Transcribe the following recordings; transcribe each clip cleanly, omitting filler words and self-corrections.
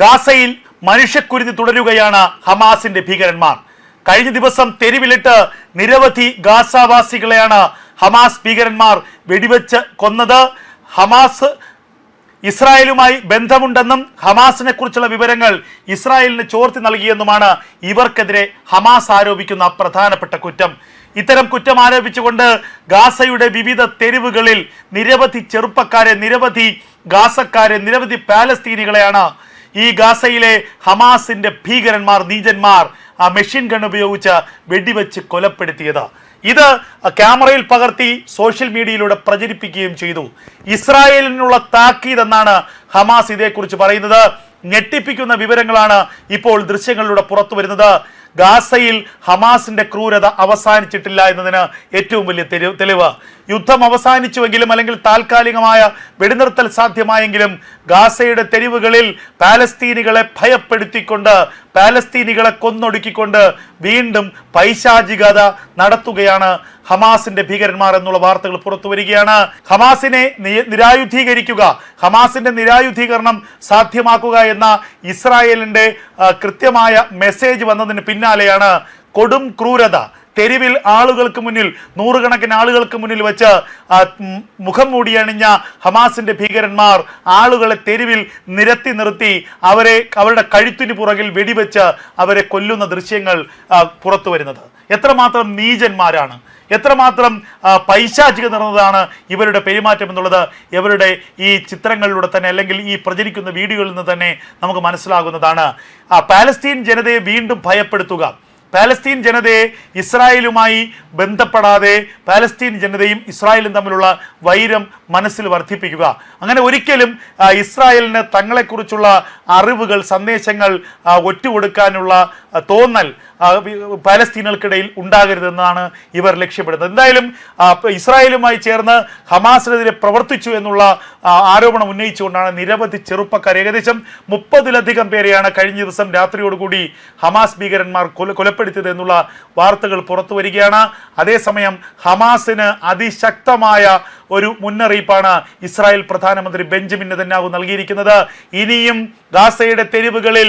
ഗാസയിൽ മനുഷ്യക്കുരുതി തുടരുകയാണ് ഹമാസിന്റെ ഭീകരന്മാർ. കഴിഞ്ഞ ദിവസം തെരുവിലിട്ട് നിരവധി ഗാസാവാസികളെയാണ് ഹമാസ് ഭീകരന്മാർ വെടിവെച്ച് കൊന്നത്. ഹമാസ് ഇസ്രായേലുമായി ബന്ധമുണ്ടെന്നും ഹമാസിനെ കുറിച്ചുള്ള വിവരങ്ങൾ ഇസ്രായേലിന് ചോർത്തി നൽകിയെന്നുമാണ് ഇവർക്കെതിരെ ഹമാസ് ആരോപിക്കുന്ന പ്രധാനപ്പെട്ട കുറ്റം. ഇത്തരം കുറ്റം ആരോപിച്ചുകൊണ്ട് ഗാസയുടെ വിവിധ തെരുവുകളിൽ നിരവധി ചെറുപ്പക്കാരെ, നിരവധി ഗാസക്കാരെ, നിരവധി പാലസ്തീനികളെയാണ് ഈ ഗാസയിലെ ഹമാസിന്റെ ഭീകരന്മാർ, നീചന്മാർ മെഷീൻ ഗൺ ഉപയോഗിച്ച് വെടിവെച്ച് കൊലപ്പെടുത്തിയത്. ഇത് ക്യാമറയിൽ പകർത്തി സോഷ്യൽ മീഡിയയിലൂടെ പ്രചരിപ്പിക്കുകയും ചെയ്തു. ഇസ്രായേലിനുള്ള താക്കീത് എന്നാണ് ഹമാസ് ഇതേക്കുറിച്ച് പറയുന്നത്. ഞെട്ടിപ്പിക്കുന്ന വിവരങ്ങളാണ് ഇപ്പോൾ ദൃശ്യങ്ങളിലൂടെ പുറത്തു വരുന്നത്. ഗാസയിൽ ഹമാസിന്റെ ക്രൂരത അവസാനിച്ചിട്ടില്ല എന്നതിന് ഏറ്റവും വലിയ തെളിവ്. യുദ്ധം അവസാനിച്ചുവെങ്കിലും അല്ലെങ്കിൽ താൽക്കാലികമായ വെടിനിർത്തൽ സാധ്യമായെങ്കിലും ഗാസയുടെ തെരുവുകളിൽ പാലസ്തീനികളെ ഭയപ്പെടുത്തിക്കൊണ്ട്, പാലസ്തീനികളെ കൊന്നൊടുക്കിക്കൊണ്ട് വീണ്ടും പൈശാചികത നടത്തുകയാണ് ഹമാസിന്റെ ഭീകരന്മാർ എന്നുള്ള വാർത്തകൾ പുറത്തു വരികയാണ്. ഹമാസിനെ നിരായുധീകരിക്കുക, ഹമാസിന്റെ നിരായുധീകരണം സാധ്യമാക്കുക എന്ന ഇസ്രായേലിന്റെ കൃത്യമായ മെസ്സേജ് വന്നതിന് പിന്നാലെയാണ് കൊടും ക്രൂരത. തെരുവിൽ ആളുകൾക്ക് മുന്നിൽ, നൂറുകണക്കിന് ആളുകൾക്ക് മുന്നിൽ വെച്ച് മുഖം മൂടിയണിഞ്ഞ ഹമാസിന്റെ ഭീകരന്മാർ ആളുകളെ തെരുവിൽ നിരത്തി നിർത്തി അവരുടെ കഴുത്തിന് പുറകിൽ വെടിവെച്ച് അവരെ കൊല്ലുന്ന ദൃശ്യങ്ങൾ പുറത്തു വരുന്നത്. എത്രമാത്രം നീചന്മാരാണ്, എത്രമാത്രം പൈശാചിക നിറഞ്ഞതാണ് ഇവരുടെ പെരുമാറ്റം എന്നുള്ളത് ഇവരുടെ ഈ ചിത്രങ്ങളിലൂടെ തന്നെ അല്ലെങ്കിൽ ഈ പ്രചരിക്കുന്ന വീഡിയോകളിൽ നിന്ന് തന്നെ നമുക്ക് മനസ്സിലാകുന്നതാണ്. പാലസ്തീൻ ജനതയെ വീണ്ടും ഭയപ്പെടുത്തുക, പാലസ്തീൻ ജനതയെ ഇസ്രായേലുമായി ബന്ധപ്പെടാതെ പാലസ്തീൻ ജനതയും ഇസ്രായേലും തമ്മിലുള്ള വൈരം മനസ്സിൽ വർദ്ധിപ്പിക്കുക. അങ്ങനെ ഒരിക്കലും ഇസ്രായേലിന് തങ്ങളെക്കുറിച്ചുള്ള അറിവുകൾ, സന്ദേശങ്ങൾ ഒറ്റുകൊടുക്കാനുള്ള തോന്നൽ പാലസ്തീനുകൾക്കിടയിൽ ഉണ്ടാകരുതെന്നാണ് ഇവർ ലക്ഷ്യപ്പെടുന്നത്. എന്തായാലും ഇസ്രായേലുമായി ചേർന്ന് ഹമാസിനെതിരെ പ്രവർത്തിച്ചു എന്നുള്ള ആരോപണം ഉന്നയിച്ചുകൊണ്ടാണ് നിരവധി ചെറുപ്പക്കാർ, ഏകദേശം 30-ലധികം പേരെയാണ് കഴിഞ്ഞ ദിവസം രാത്രിയോടുകൂടി ഹമാസ് ഭീകരന്മാർ കൊലപ്പെടുത്തിയത് എന്നുള്ള വാർത്തകൾ പുറത്തു വരികയാണ്. അതേസമയം ഹമാസിന് അതിശക്തമായ ഒരു മുന്നറിയിപ്പാണ് ഇസ്രായേൽ പ്രധാനമന്ത്രി ബെഞ്ചമിൻ നെതന്യാഹു നൽകിയിരിക്കുന്നത്. ഇനിയും ഗാസയുടെ തെരുവുകളിൽ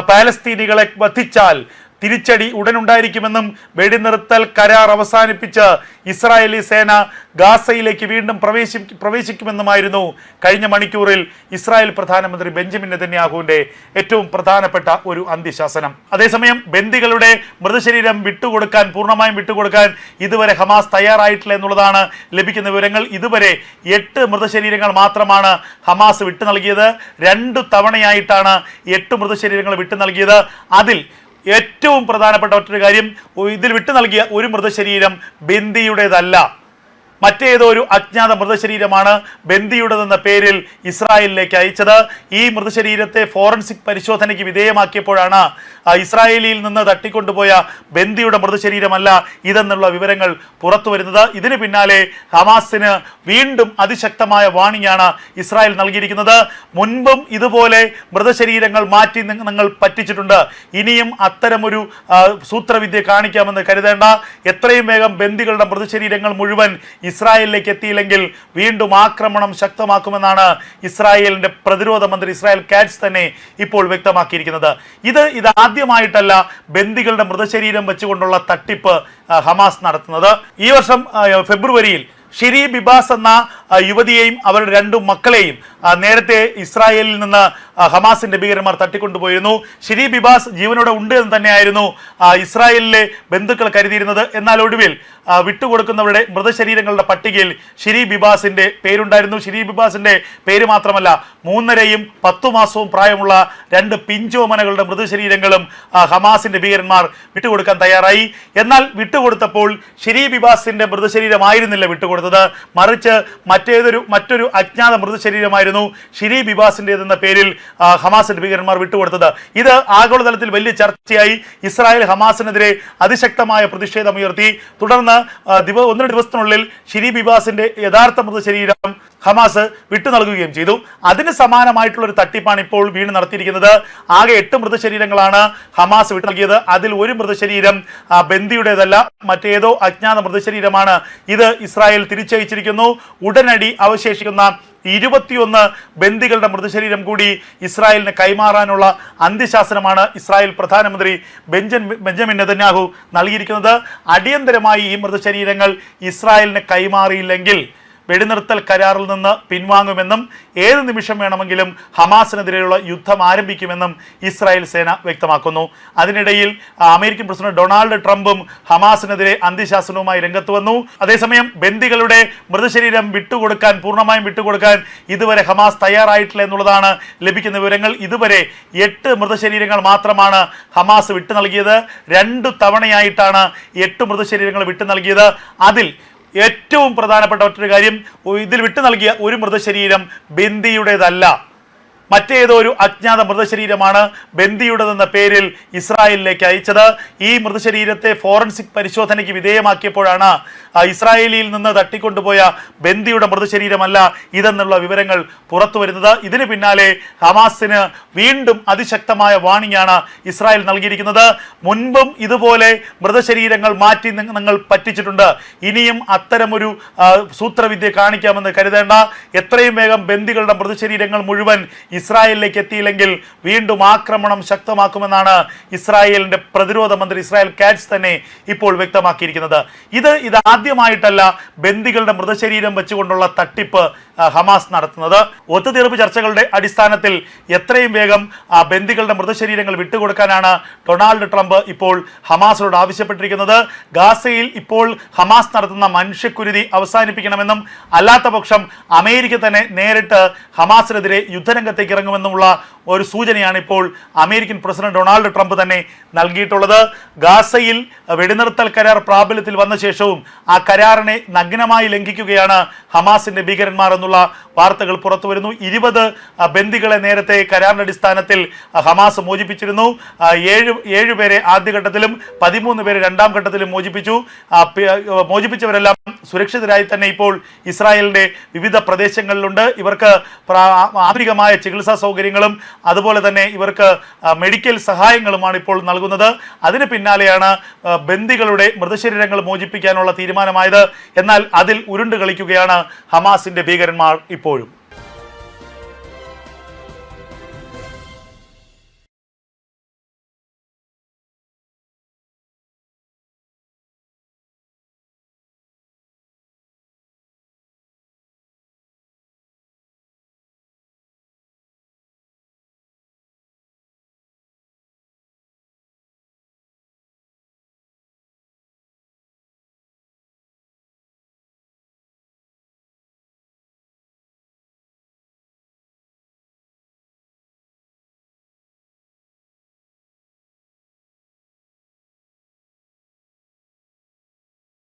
പാലസ്തീനികളെ വധിച്ചാൽ തിരിച്ചടി ഉടനുണ്ടായിരിക്കുമെന്നും വെടിനിർത്തൽ കരാർ അവസാനിപ്പിച്ച് ഇസ്രായേലി സേന ഗാസയിലേക്ക് വീണ്ടും പ്രവേശിക്കുമെന്നുമായിരുന്നു കഴിഞ്ഞ മണിക്കൂറിൽ ഇസ്രായേൽ പ്രധാനമന്ത്രി ബെഞ്ചമിൻ നെതന്യാഹുവിന്റെ ഏറ്റവും പ്രധാനപ്പെട്ട ഒരു അന്ത്യശാസനം. അതേസമയം ബന്ദികളുടെ മൃതശരീരം പൂർണ്ണമായും വിട്ടുകൊടുക്കാൻ ഇതുവരെ ഹമാസ് തയ്യാറായിട്ടില്ല എന്നുള്ളതാണ് ലഭിക്കുന്ന വിവരങ്ങൾ. ഇതുവരെ 8 മൃതശരീരങ്ങൾ മാത്രമാണ് ഹമാസ് വിട്ടു നൽകിയത്. 2 തവണയായിട്ടാണ് 8 മൃതശരീരങ്ങൾ വിട്ടു നൽകിയത്. അതിൽ ഏറ്റവും പ്രധാനപ്പെട്ട മറ്റൊരു കാര്യം, ഇതിൽ വിട്ടു നൽകിയ ഒരു മൃതശരീരം ബന്ദിയുടേതല്ല, മറ്റേതോ ഒരു അജ്ഞാത മൃതശരീരമാണ് ബന്ദിയുടേതെന്ന പേരിൽ ഇസ്രായേലിലേക്ക് അയച്ചത്. ഈ മൃതശരീരത്തെ ഫോറൻസിക് പരിശോധനയ്ക്ക് വിധേയമാക്കിയപ്പോഴാണ് ഇസ്രായേലിൽ നിന്ന് തട്ടിക്കൊണ്ടുപോയ ബന്ദിയുടെ മൃതശരീരമല്ല ഇതെന്നുള്ള വിവരങ്ങൾ പുറത്തു വരുന്നത്. ഇതിന് പിന്നാലെ ഹമാസിന് വീണ്ടും അതിശക്തമായ വാണിംഗാണ് ഇസ്രായേൽ നൽകിയിരിക്കുന്നത്. മുൻപും ഇതുപോലെ മൃതശരീരങ്ങൾ മാറ്റി നിങ്ങൾ പറ്റിച്ചിട്ടുണ്ട്, ഇനിയും അത്തരമൊരു സൂത്രവിദ്യ കാണിക്കാമെന്ന് കരുതേണ്ട. എത്രയും വേഗം ബന്ദികളുടെ മൃതശരീരങ്ങൾ മുഴുവൻ ഇസ്രായേലിലേക്ക് എത്തിയില്ലെങ്കിൽ വീണ്ടും ആക്രമണം ശക്തമാക്കുമെന്നാണ് ഇസ്രായേലിന്റെ പ്രതിരോധ മന്ത്രി ഇസ്രായേൽ കാറ്റ്സ് തന്നെ ഇപ്പോൾ വ്യക്തമാക്കിയിരിക്കുന്നത്. ഇത് ആദ്യമായിട്ടല്ല ബന്ദികളുടെ മൃതശരീരം വെച്ചുകൊണ്ടുള്ള തട്ടിപ്പ് ഹമാസ് നടത്തുന്നത്. ഈ വർഷം ഫെബ്രുവരിയിൽ ഷിരി ബിബാസ് എന്ന യുവതിയെയും അവരുടെ 2 മക്കളെയും നേരത്തെ ഇസ്രായേലിൽ നിന്ന് ഹമാസിന്റെ ഭീകരന്മാർ തട്ടിക്കൊണ്ടുപോയിരുന്നു. ഷിരി ബിബാസ് ജീവനോടെ ഉണ്ട് എന്ന് തന്നെയായിരുന്നു ഇസ്രായേലിലെ ബന്ധുക്കൾ കരുതിയിരുന്നത്. എന്നാൽ ഒടുവിൽ വിട്ടുകൊടുക്കുന്നവരുടെ മൃതശരീരങ്ങളുടെ പട്ടികയിൽ ഷിരി ബിബാസിന്റെ പേരുണ്ടായിരുന്നു. ഷിരി ബിബാസിന്റെ പേര് മാത്രമല്ല, 3.5 10 മാസവും പ്രായമുള്ള 2 പിഞ്ചോമനകളുടെ മൃതശരീരങ്ങളും ഹമാസിന്റെ ഭീകരന്മാർ വിട്ടുകൊടുക്കാൻ തയ്യാറായി. എന്നാൽ വിട്ടുകൊടുത്തപ്പോൾ ഷിരി ബിബാസിന്റെ മൃതശരീരമായിരുന്നില്ല വിട്ടുകൊടുത്തത്, മറിച്ച് മറ്റൊരു അജ്ഞാത മൃതശരീരമായിരുന്നു ഷിരി ബിബാസിന്റേതെന്ന പേരിൽ ഹമാസിന്റെ ഭീകരന്മാർ വിട്ടുകൊടുത്തത്. ഇത് ആഗോളതലത്തിൽ വലിയ ചർച്ചയായി. ഇസ്രായേൽ ഹമാസിനെതിരെ അതിശക്തമായ പ്രതിഷേധമുയർത്തി. തുടർന്ന് 1-2 ദിവസത്തിനുള്ളിൽ ഷിരി ബിബാസിന്റെ യഥാർത്ഥ മൃതശരീരം ഹമാസ് വിട്ടു നൽകുകയും ചെയ്തു. അതിന് സമാനമായിട്ടുള്ള ഒരു തട്ടിപ്പാണ് ഇപ്പോൾ വീണ്ടും നടത്തിയിരിക്കുന്നത്. ആകെ 8 മൃതശരീരങ്ങളാണ് ഹമാസ് വിട്ടു നൽകിയത്. അതിൽ ഒരു മൃതശരീരം ബന്ദിയുടേതല്ല, മറ്റേതോ അജ്ഞാത മൃതശരീരമാണ്. ഇത് ഇസ്രായേൽ തിരിച്ചയച്ചിരിക്കുന്നു. ഉടനടി അവശേഷിക്കുന്ന 21 ബന്ദികളുടെ മൃതശരീരം കൂടി ഇസ്രായേലിന് കൈമാറാനുള്ള അന്ത്യശാസനമാണ് ഇസ്രായേൽ പ്രധാനമന്ത്രി ബെഞ്ചമിൻ നെതന്യാഹു നൽകിയിരിക്കുന്നത്. അടിയന്തരമായി ഈ മൃതശരീരങ്ങൾ ഇസ്രായേലിന് കൈമാറിയില്ലെങ്കിൽ വെടിനിർത്തൽ കരാറിൽ നിന്ന് പിൻവാങ്ങുമെന്നും ഏത് നിമിഷം വേണമെങ്കിലും ഹമാസിനെതിരെയുള്ള യുദ്ധം ആരംഭിക്കുമെന്നും ഇസ്രായേൽ സേന വ്യക്തമാക്കുന്നു. അതിനിടയിൽ അമേരിക്കൻ പ്രസിഡന്റ് ഡൊണാൾഡ് ട്രംപും ഹമാസിനെതിരെ അന്ത്യശാസനവുമായി രംഗത്ത് വന്നു. അതേസമയം ബന്ദികളുടെ മൃതശരീരം പൂർണ്ണമായും വിട്ടുകൊടുക്കാൻ ഇതുവരെ ഹമാസ് തയ്യാറായിട്ടില്ല എന്നുള്ളതാണ് ലഭിക്കുന്ന വിവരങ്ങൾ. ഇതുവരെ 8 മൃതശരീരങ്ങൾ മാത്രമാണ് ഹമാസ് വിട്ടു നൽകിയത്. 2 തവണയായിട്ടാണ് 8 മൃതശരീരങ്ങൾ വിട്ടു നൽകിയത്. അതിൽ ഏറ്റവും പ്രധാനപ്പെട്ട മറ്റൊരു കാര്യം, ഇതിൽ വിട്ടു നൽകിയ ഒരു മൃതശരീരം ബന്ദിയുടേതല്ല, മറ്റേതോ ഒരു അജ്ഞാത മൃതശരീരമാണ് ബന്ദിയുടേതെന്ന പേരിൽ ഇസ്രായേലിലേക്ക് അയച്ചത്. ഈ മൃതശരീരത്തെ ഫോറൻസിക് പരിശോധനയ്ക്ക് വിധേയമാക്കിയപ്പോഴാണ് ഇസ്രായേലിൽ നിന്ന് തട്ടിക്കൊണ്ടുപോയ ബന്ദിയുടെ മൃതശരീരമല്ല ഇതെന്നുള്ള വിവരങ്ങൾ പുറത്തു വരുന്നത്. ഇതിന് പിന്നാലെ ഹമാസിന് വീണ്ടും അതിശക്തമായ വാണിംഗ് ആണ് ഇസ്രായേൽ നൽകിയിരിക്കുന്നത്. മുൻപും ഇതുപോലെ മൃതശരീരങ്ങൾ മാറ്റി നിങ്ങൾ പറ്റിച്ചിട്ടുണ്ട്, ഇനിയും അത്തരമൊരു സൂത്രവിദ്യ കാണിക്കാമെന്ന് കരുതേണ്ട. എത്രയും വേഗം ബന്ദികളുടെ മൃതശരീരങ്ങൾ മുഴുവൻ ഇസ്രായേലിലേക്ക് എത്തിയില്ലെങ്കിൽ വീണ്ടും ആക്രമണം ശക്തമാക്കുമെന്നാണ് ഇസ്രായേലിന്റെ പ്രതിരോധ മന്ത്രി ഇസ്രായേൽ കാറ്റ്സ് തന്നെ ഇപ്പോൾ വ്യക്തമാക്കിയിരിക്കുന്നത്. ഇത് ആദ്യമായിട്ടല്ല ബന്ദികളുടെ മൃതശരീരം വെച്ചുകൊണ്ടുള്ള തട്ടിപ്പ് ഹമാസ് നടത്തുന്നത്. ഒത്തുതീർപ്പ് ചർച്ചകളുടെ അടിസ്ഥാനത്തിൽ എത്രയും വേഗം ബന്ദികളുടെ മൃതശരീരങ്ങൾ വിട്ടുകൊടുക്കാനാണ് ഡൊണാൾഡ് ട്രംപ് ഇപ്പോൾ ഹമാസിനോട് ആവശ്യപ്പെട്ടിരിക്കുന്നത്. ഗാസയിൽ ഇപ്പോൾ ഹമാസ് നടത്തുന്ന മനുഷ്യക്കുരുതി അവസാനിപ്പിക്കണമെന്നും അല്ലാത്ത പക്ഷം അമേരിക്ക തന്നെ നേരിട്ട് ഹമാസിനെതിരെ യുദ്ധരംഗത്തേക്ക് ഇറങ്ങുമെന്നുമുള്ള ഒരു സൂചനയാണ് ഇപ്പോൾ അമേരിക്കൻ പ്രസിഡന്റ് ഡൊണാൾഡ് ട്രംപ് തന്നെ നൽകിയിട്ടുള്ളത്. ഗാസയിൽ വെടിനിർത്തൽ കരാർ പ്രാബല്യത്തിൽ വന്ന ശേഷവും ആ കരാറിനെ നഗ്നമായി ലംഘിക്കുകയാണ് ഹമാസിന്റെ ഭീകരന്മാർ എന്നുള്ള വാർത്തകൾ പുറത്തു വരുന്നു. 20 ബന്ദികളെ നേരത്തെ കരാറിന്റെ അടിസ്ഥാനത്തിൽ ഹമാസ് മോചിപ്പിച്ചിരുന്നു. 7 പേരെ ആദ്യഘട്ടത്തിലും 13 പേരെ രണ്ടാം ഘട്ടത്തിലും മോചിപ്പിച്ചു. മോചിപ്പിച്ചവരെല്ലാം സുരക്ഷിതരായി തന്നെ ഇപ്പോൾ ഇസ്രായേലിന്റെ വിവിധ പ്രദേശങ്ങളിലുണ്ട്. ഇവർക്ക് ആധുനികമായ ചികിത്സാ സൗകര്യങ്ങളും അതുപോലെ തന്നെ ഇവർക്ക് മെഡിക്കൽ സഹായങ്ങളുമാണ് ഇപ്പോൾ നൽകുന്നത്. അതിന് പിന്നാലെയാണ് ബന്ദികളുടെ മൃതശരീരങ്ങൾ മോചിപ്പിക്കാനുള്ള തീരുമാനമായത്. എന്നാൽ അതിൽ ഉരുണ്ട് കളിക്കുകയാണ് ഹമാസിന്റെ ഭീകരന്മാർ ഇപ്പോഴും.